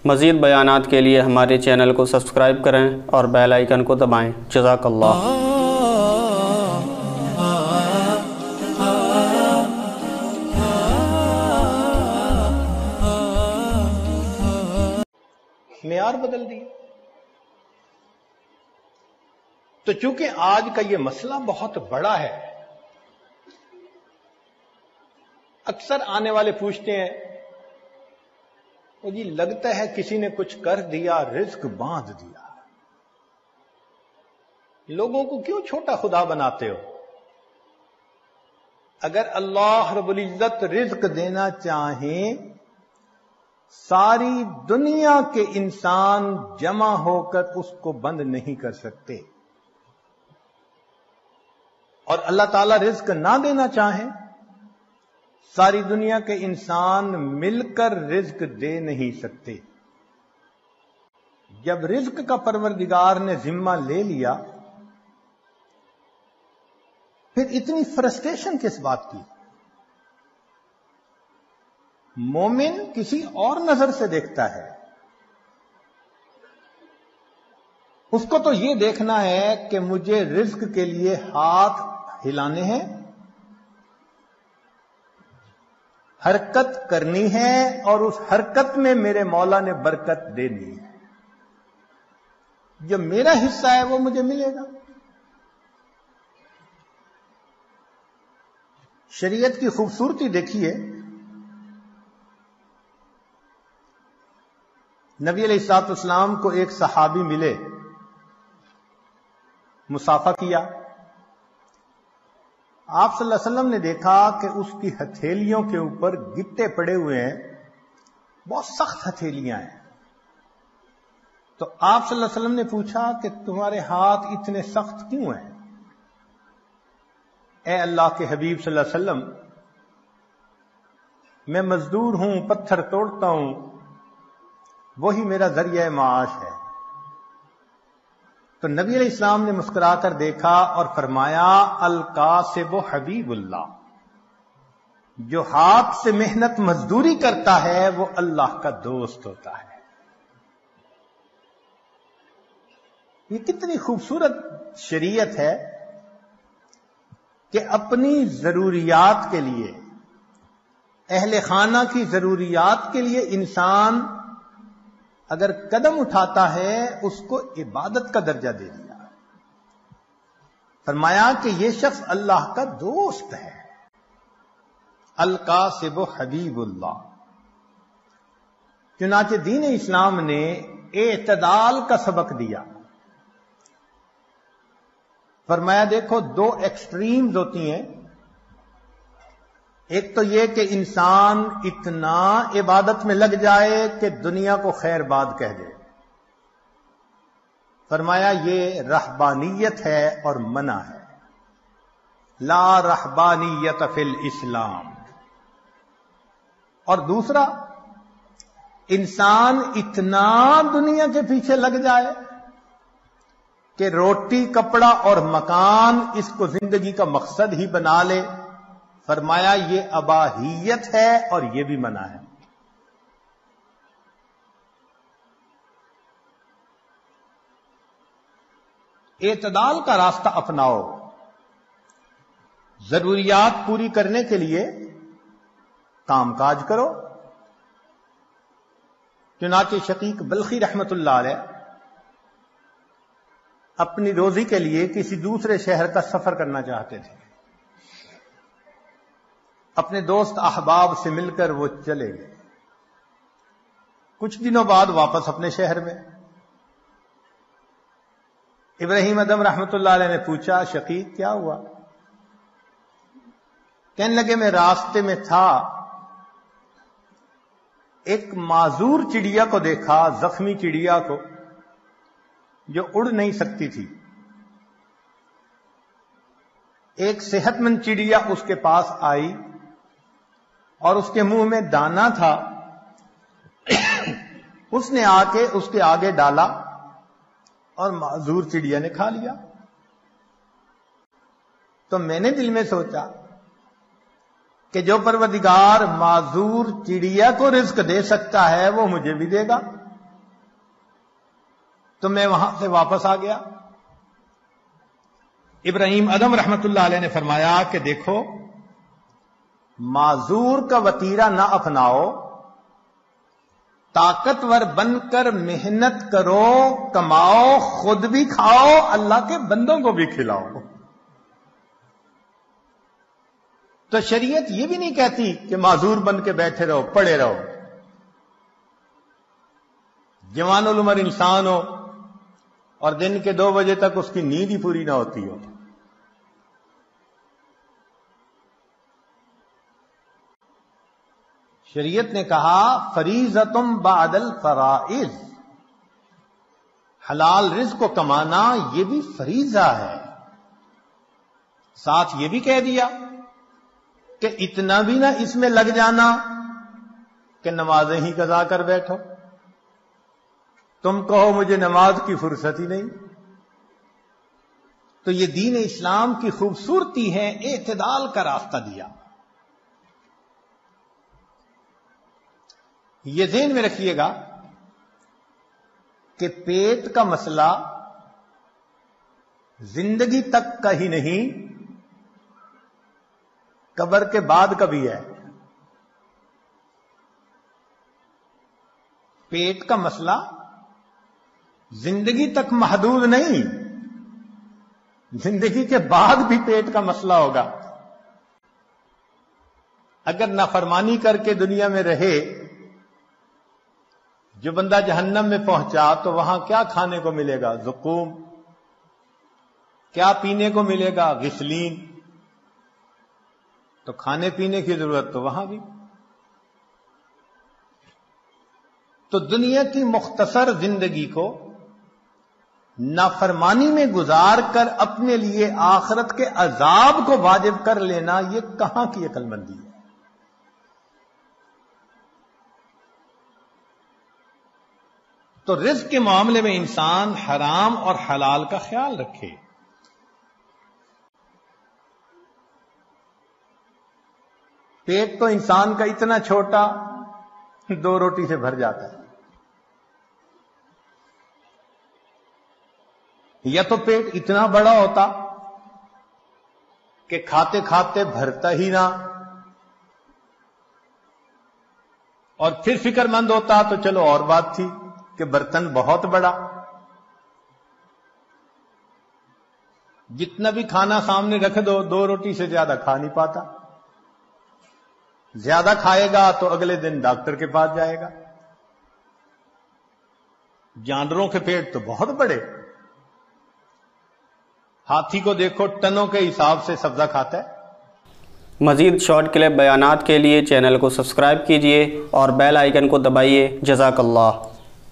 مزید بیانات کے لیے ہمارے چینل کو سبسکرائب کریں اور بیل آئیکن کو دبائیں۔ جزاک اللہ۔ معیار بدل دی۔ تو چونکہ آج کا یہ مسئلہ بہت بڑا ہے، اکثر آنے والے پوچھتے ہیں وہ جی لگتا ہے کسی نے کچھ کر دیا، رزق باندھ دیا، لوگوں کو کیوں چھوٹا خدا بناتے ہو؟ اگر اللہ رب العزت رزق دینا چاہیں، ساری دنیا کے انسان جمع ہو کر اس کو بند نہیں کر سکتے، اور اللہ تعالی رزق نہ دینا چاہیں، ساری دنیا کے انسان مل کر رزق دے نہیں سکتے۔ جب رزق کا پروردگار نے ذمہ لے لیا، پھر اتنی فرسٹریشن کس بات کی؟ مومن کسی اور نظر سے دیکھتا ہے، اس کو تو یہ دیکھنا ہے کہ مجھے رزق کے لیے ہاتھ ہلانے ہیں، حرکت کرنی ہے، اور اس حرکت میں میرے مولا نے برکت دینی ہے، جو میرا حصہ ہے وہ مجھے ملے گا۔ شریعت کی خوبصورتی دیکھیے، نبی علیہ الصلوۃ والسلام کو ایک صحابی ملے، مصافحہ کیا، آپ صلی اللہ علیہ وسلم نے دیکھا کہ اس کی ہتھیلیوں کے اوپر گٹے پڑے ہوئے ہیں، بہت سخت ہتھیلیاں ہیں۔ تو آپ صلی اللہ علیہ وسلم نے پوچھا کہ تمہارے ہاتھ اتنے سخت کیوں ہیں؟ اے اللہ کے حبیب صلی اللہ علیہ وسلم، میں مزدور ہوں، پتھر توڑتا ہوں، وہی میرا ذریعہ معاش ہے۔ تو نبی علیہ السلام نے مسکرا کر دیکھا اور فرمایا، الکاسب حبیب اللہ، جو ہاتھ سے محنت مزدوری کرتا ہے وہ اللہ کا دوست ہوتا ہے۔ یہ کتنی خوبصورت شریعت ہے کہ اپنی ضروریات کے لیے، اہل خانہ کی ضروریات کے لیے انسان اگر قدم اٹھاتا ہے اس کو عبادت کا درجہ دے دیا۔ فرمایا کہ یہ شخص اللہ کا دوست ہے، القاسب حبیب اللہ۔ چنانچہ دین اسلام نے اعتدال کا سبق دیا۔ فرمایا دیکھو، دو ایکسٹریمز ہوتی ہیں، ایک تو یہ کہ انسان اتنا عبادت میں لگ جائے کہ دنیا کو خیر باد کہہ دے، فرمایا یہ رہبانیت ہے اور منع ہے، لا رہبانیت فی الاسلام۔ اور دوسرا، انسان اتنا دنیا کے پیچھے لگ جائے کہ روٹی، کپڑا اور مکان اس کو زندگی کا مقصد ہی بنا لے، فرمایا یہ اباحیت ہے اور یہ بھی منع ہے۔ اعتدال کا راستہ اپناؤ، ضروریات پوری کرنے کے لیے کام کاج کرو۔ چنانچہ شقیق بلخی رحمت اللہ علیہ اپنی روزی کے لیے کسی دوسرے شہر کا سفر کرنا چاہتے تھے، اپنے دوست احباب سے مل کر وہ چلے گئے۔ کچھ دنوں بعد واپس اپنے شہر میں، ابراہیم ادم رحمت اللہ علیہ نے پوچھا، شقیق کیا ہوا؟ کہنے لگے میں راستے میں تھا، ایک معذور چڑیا کو دیکھا، زخمی چڑیا کو جو اڑ نہیں سکتی تھی۔ ایک صحت مند چڑیا اس کے پاس آئی اور اس کے منہ میں دانا تھا، اس نے آ کے اس کے آگے ڈالا اور معذور چڑیا نے کھا لیا۔ تو میں نے دل میں سوچا کہ جو پروردگار معذور چڑیا کو رزق دے سکتا ہے وہ مجھے بھی دے گا۔ تو میں وہاں سے واپس آ گیا۔ ابراہیم ادم رحمت اللہ علیہ نے فرمایا کہ دیکھو، معذور کا وتیرہ نہ اپناؤ، طاقتور بن کر محنت کرو، کماؤ، خود بھی کھاؤ، اللہ کے بندوں کو بھی کھلاؤ۔ تو شریعت یہ بھی نہیں کہتی کہ معذور بن کے بیٹھے رہو، پڑے رہو۔ جوان العمر انسان ہو اور دن کے 2 بجے تک اس کی نیند ہی پوری نہ ہوتی ہو، شریعت نے کہا فریضۃ بعد الفرائض، حلال رزق کو کمانا یہ بھی فریضہ ہے۔ ساتھ یہ بھی کہہ دیا کہ اتنا بھی نہ اس میں لگ جانا کہ نمازیں ہی قضا کر بیٹھو، تم کہو مجھے نماز کی فرصت ہی نہیں۔ تو یہ دین اسلام کی خوبصورتی ہے، اعتدال کا راستہ دیا۔ یہ ذہن میں رکھیے گا کہ پیٹ کا مسئلہ زندگی تک کا ہی نہیں، قبر کے بعد کا بھی ہے۔ پیٹ کا مسئلہ زندگی تک محدود نہیں، زندگی کے بعد بھی پیٹ کا مسئلہ ہوگا۔ اگر نافرمانی کر کے دنیا میں رہے، جو بندہ جہنم میں پہنچا تو وہاں کیا کھانے کو ملے گا؟ زقوم۔ کیا پینے کو ملے گا؟ غسلین۔ تو کھانے پینے کی ضرورت تو وہاں بھی۔ تو دنیا کی مختصر زندگی کو نافرمانی میں گزار کر اپنے لیے آخرت کے عذاب کو واجب کر لینا، یہ کہاں کی عقل مندی ہے؟ تو رزق کے معاملے میں انسان حرام اور حلال کا خیال رکھے۔ پیٹ تو انسان کا اتنا چھوٹا 2 روٹی سے بھر جاتا ہے، یا تو پیٹ اتنا بڑا ہوتا کہ کھاتے کھاتے بھرتا ہی نہ، اور پھر فکر مند ہوتا تو چلو اور بات تھی کہ برتن بہت بڑا۔ جتنا بھی کھانا سامنے رکھ دو، 2 روٹی سے زیادہ کھا نہیں پاتا، زیادہ کھائے گا تو اگلے دن ڈاکٹر کے پاس جائے گا۔ جانوروں کے پیٹ تو بہت بڑے، ہاتھی کو دیکھو ٹنوں کے حساب سے سبزہ کھاتا ہے۔ مزید شارٹ کلپ بیانات کے لیے چینل کو سبسکرائب کیجیے اور بیل آئیکن کو دبائیے۔ جزاک اللہ۔